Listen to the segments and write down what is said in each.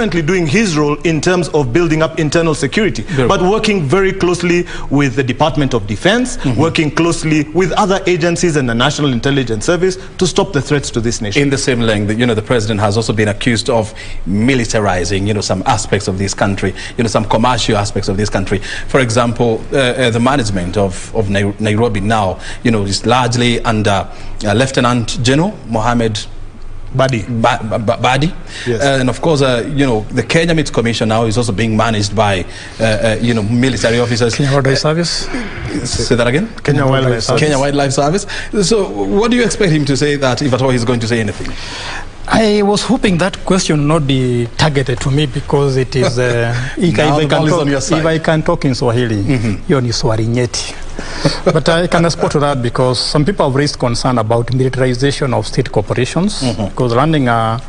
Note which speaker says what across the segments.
Speaker 1: currently doing his role in terms of building up internal security, but working very closely with the Department of Defense, working closely with other agencies and the National Intelligence Service to stop the threats to this nation.
Speaker 2: In the same length, the president has also been accused of militarizing, some aspects of this country, some commercial aspects of this country. For example, the management of Nairobi now, is largely under Lieutenant General Mohammed Badi.
Speaker 1: Yes.
Speaker 2: And of course, the Kenya Meat Commission now is also being managed by, military officers.
Speaker 3: Kenya Wildlife Service.
Speaker 2: Say that again?
Speaker 1: Kenya Wildlife Service.
Speaker 2: Kenya Wildlife Service. So what do you expect him to say, that if at all he's going to say anything?
Speaker 3: I was hoping that question not be targeted to me, because it is if I can talk in Swahili, hiyo ni swali nyeti. But I can respond to that, because some people have raised concern about militarization of state corporations, because running a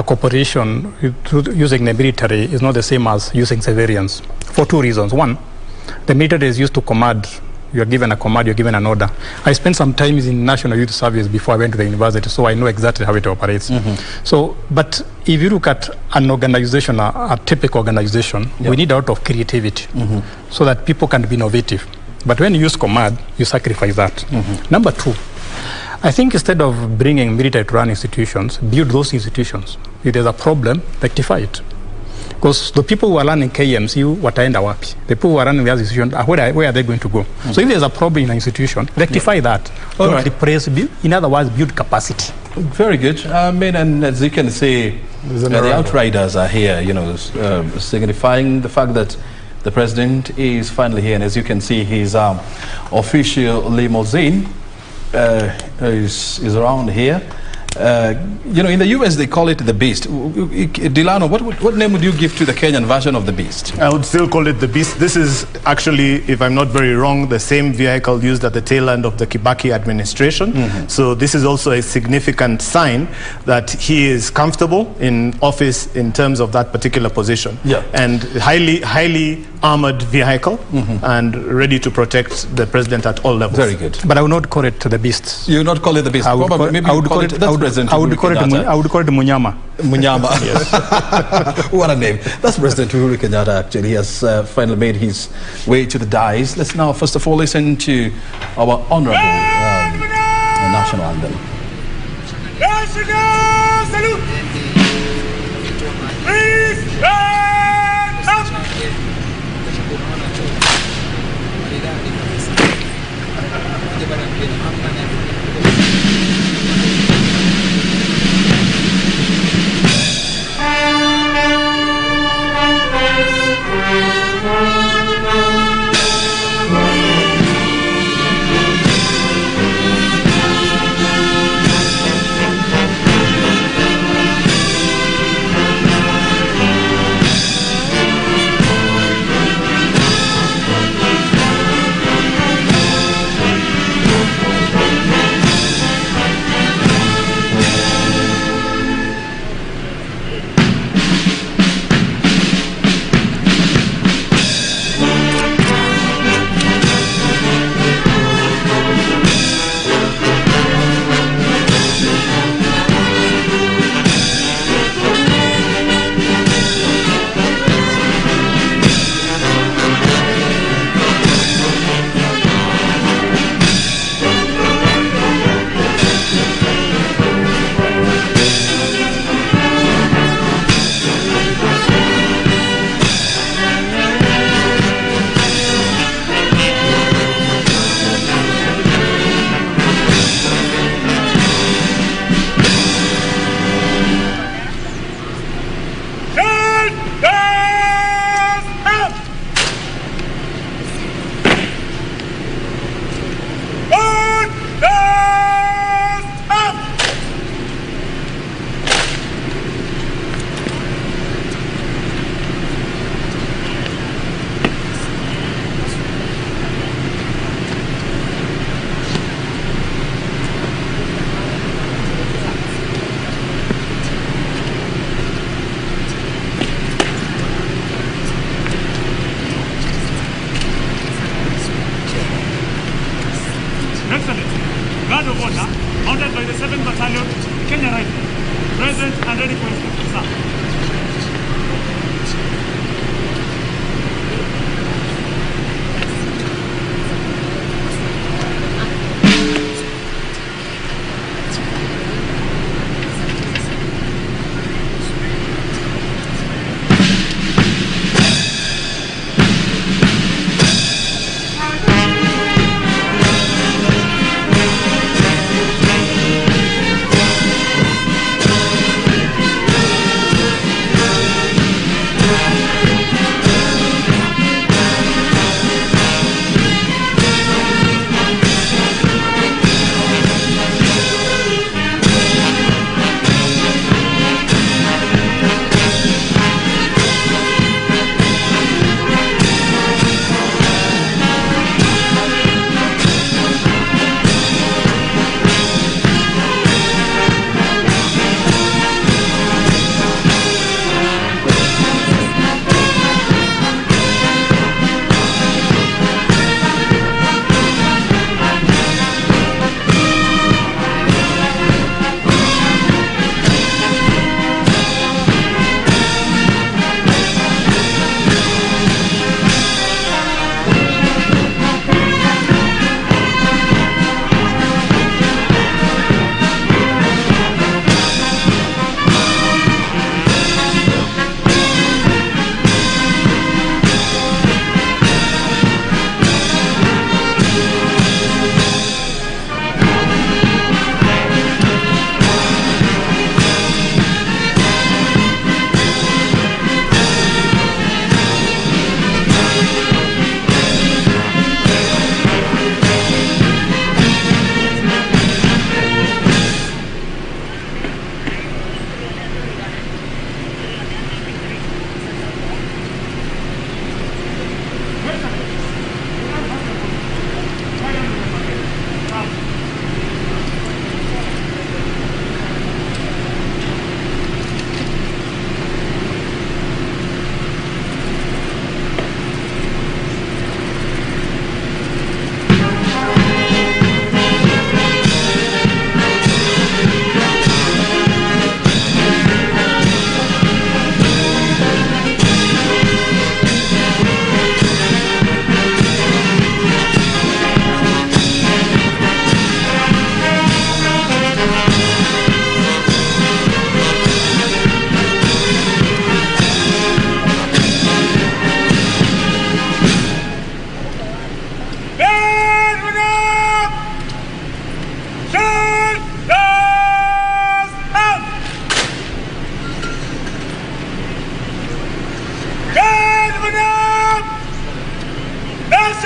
Speaker 3: corporation using the military is not the same as using civilians, for two reasons. One, the military is used to command. You are given a command, you are given an order. I spent some time in National Youth Service before I went to the university, so I know exactly how it operates. So, but if you look at an organization, a typical organization, we need a lot of creativity so that people can be innovative. But when you use command, you sacrifice that. Number two, I think instead of bringing military to run institutions, build those institutions. If there's a problem, rectify it. Because the people who are running KMCU, wataenda wapi? The people who are running the institution, where are they going to go? So if there's a problem in an institution, rectify that. Don't repress, in other words, build capacity.
Speaker 2: Very good. And as you can see, the outriders are here, signifying the fact that the president is finally here. And as you can see, his official limousine is around here. In the US they call it the Beast. Delano, what name would you give to the Kenyan version of the Beast?
Speaker 1: I would still call it the Beast. This is actually, if I'm not very wrong, the same vehicle used at the tail end of the Kibaki administration. So this is also a significant sign that he is comfortable in office in terms of that particular position. And highly armored vehicle and ready to protect the president at all levels.
Speaker 2: Very good.
Speaker 3: But I would not call it the Beast.
Speaker 2: You would not call it the Beast?
Speaker 3: I would call it Munyama.
Speaker 2: Munyama. Yes. What a name. That's President Uhuru Kenyatta, actually. He has finally made his way to the dais. Let's now, first of all, listen to our honorable national anthem.
Speaker 4: National salute! Please stand up!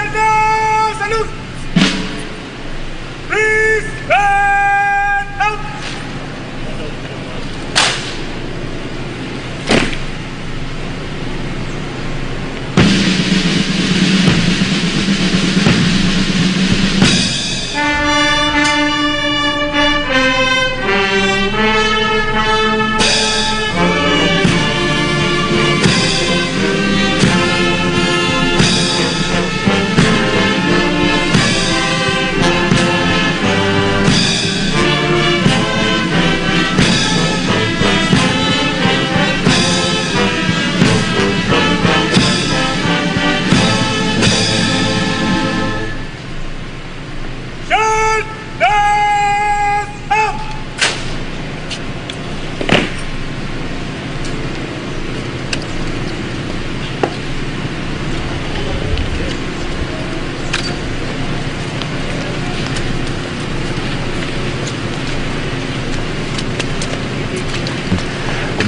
Speaker 4: National salute! Please stand up!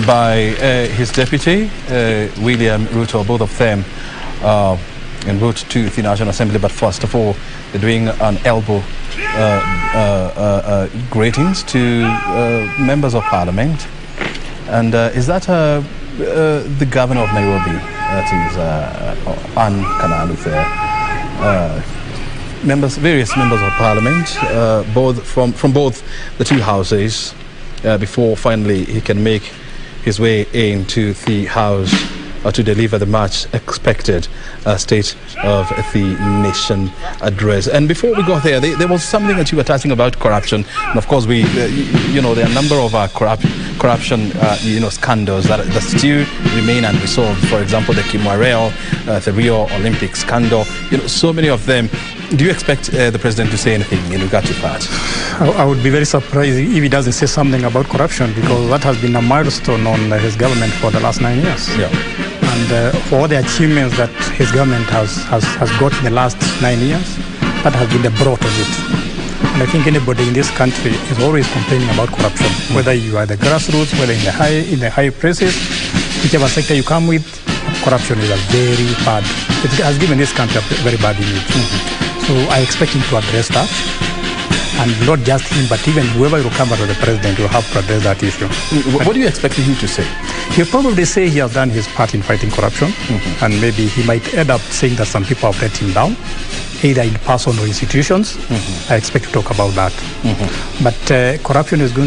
Speaker 2: By his deputy, William Ruto, both of them en route to the National Assembly. But first of all, they're doing an elbow greetings to members of parliament. And is that the governor of Nairobi, that is Ann Kanalu there, various members of parliament, both from both the two houses, before finally he can make his way into the House to deliver the much expected State of the Nation address. And before we got there, there was something that you were touching about corruption. And of course, there are a number of corruption scandals that still remain unresolved. For example, the Kimwarel, the Rio Olympic scandal, so many of them. Do you expect the president to say anything in regard to that?
Speaker 3: I would be very surprised if he doesn't say something about corruption, because that has been a milestone on his government for the last 9 years.
Speaker 2: Yeah.
Speaker 3: And for all the achievements that his government has got in the last 9 years, that has been the brunt of it. And I think anybody in this country is always complaining about corruption, whether you are the grassroots, whether in the high places, whichever sector you come with, corruption is a very bad. It has given this country a very bad image. So I expect him to address that, and not just him, but even whoever will come out of the president will have to address that issue.
Speaker 2: What do you expect him to say?
Speaker 3: He'll probably say he has done his part in fighting corruption, and maybe he might end up saying that some people have let him down, either in person or institutions. I expect to talk about that. But corruption is going